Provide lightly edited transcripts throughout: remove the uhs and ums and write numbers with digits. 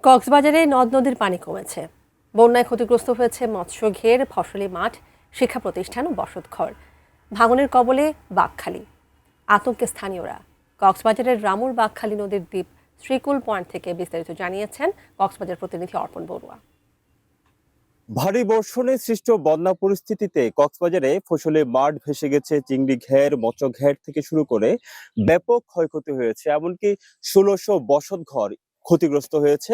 কক্সবাজারে নদ নদীর পানি কমেছে। বন্যায় ক্ষতিগ্রস্ত হয়েছে মৎস্য ঘের, ফসলি মাঠ, শিক্ষা প্রতিষ্ঠান ও বসতঘর। ভাঙনের কবলে বাঁকখালী, আতঙ্কে স্থানীয়রা। কক্সবাজারের রামুর বাঁকখালী নদীর দ্বীপ শ্রীকুল পয়েন্ট থেকে বিস্তারিত জানিয়েছেন কক্সবাজার প্রতিনিধি অর্পণ বড়ুয়া। ভারী বর্ষণে সৃষ্ট বন্যা পরিস্থিতিতে কক্সবাজারে ফসলে মাঠ ভেসে গেছে, চিংড়ি ঘের, মৎস্য ঘের থেকে শুরু করে ব্যাপক ক্ষয়ক্ষতি হয়েছে। এমনকি ১৬০০ বসত ঘর ক্ষতিগ্রস্ত হয়েছে,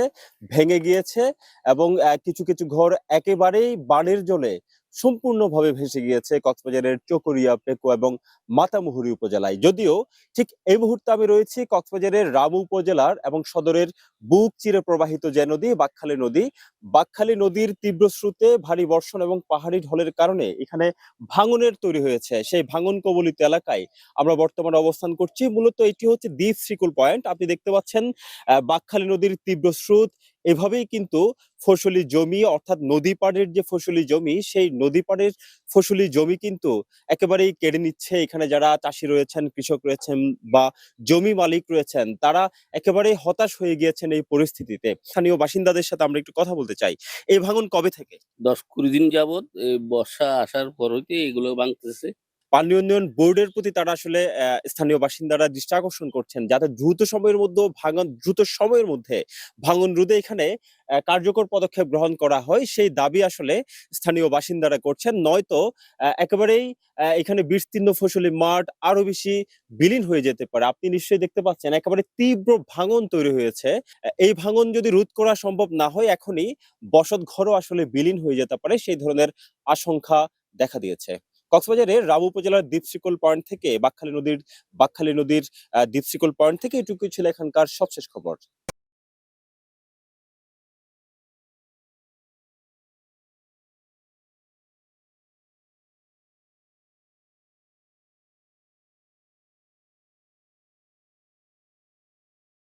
ভেঙে গিয়েছে এবং কিছু কিছু ঘর একেবারেই বানের জলে সম্পূর্ণভাবে ভেসে গিয়েছে কক্সবাজারের চকরিয়া, পেকো এবং মাতামুহুরী উপজেলায়। যদিও ঠিক এই মুহূর্তে আমি রয়েছি কক্সবাজারের রামু উপজেলার এবং সদরের বুক চিরে প্রবাহিত যে নদী বাঁকখালী নদী। বাঁকখালী নদীর তীব্র স্রোতে, ভারী বর্ষণ এবং পাহাড়ি ঢলের কারণে এখানে ভাঙনের তৈরি হয়েছে। সেই ভাঙন কবলিত এলাকায় আমরা বর্তমানে অবস্থান করছি। মূলত এটি হচ্ছে দ্বীপ শ্রীকুল পয়েন্ট। আপনি দেখতে পাচ্ছেন বাঁকখালী নদীর তীব্র স্রোত এভাবেই কিন্তু ফসলি জমি, অর্থাৎ নদী পাড়ের যে ফসলি জমি, সেই নদী পাড়ের ফসলি জমি কিন্তু একেবারেই কেড়ে নিচ্ছে। এখানে যারা চাষি রয়েছেন, কৃষক রয়েছেন বা জমি মালিক রয়েছেন, তারা একেবারেই হতাশ হয়ে গিয়েছেন এই পরিস্থিতিতে। স্থানীয় বাসিন্দাদের সাথে আমরা একটু কথা বলতে চাই। এই ভাঙন কবে থেকে? ১০-২০ দিন যাবৎ এই বর্ষা আসার পর হইতে এগুলো ভাঙতেছে। পানি উন্নয়ন বোর্ডের প্রতি তারা আসলে স্থানীয় বাসিন্দারা দৃষ্টি আকর্ষণ করছেন যাতে দ্রুত সময়ের মধ্যে ভাঙন রোধে এখানে কার্যকর পদক্ষেপ গ্রহণ করা হয়, সেই দাবি আসলে স্থানীয় বাসিন্দারা করছেন। নয়তো একেবারেই এখানে বিস্তীর্ণ ফসলি মাঠ আরো বেশি বিলীন হয়ে যেতে পারে। আপনি নিশ্চয়ই দেখতে পাচ্ছেন একেবারে তীব্র ভাঙন তৈরি হয়েছে। এই ভাঙন যদি রোধ করা সম্ভব না হয়, এখনই বসত ঘরও আসলে বিলীন হয়ে যেতে পারে, সেই ধরনের আশঙ্কা দেখা দিয়েছে। কক্সবাজারের রামু উপজেলার দ্বীপশিকল পয়েন্ট থেকে বাঁকখালী নদীর দ্বীপশিকল পয়েন্ট থেকে এটুকুই ছিল এখানকার সবশেষ খবর।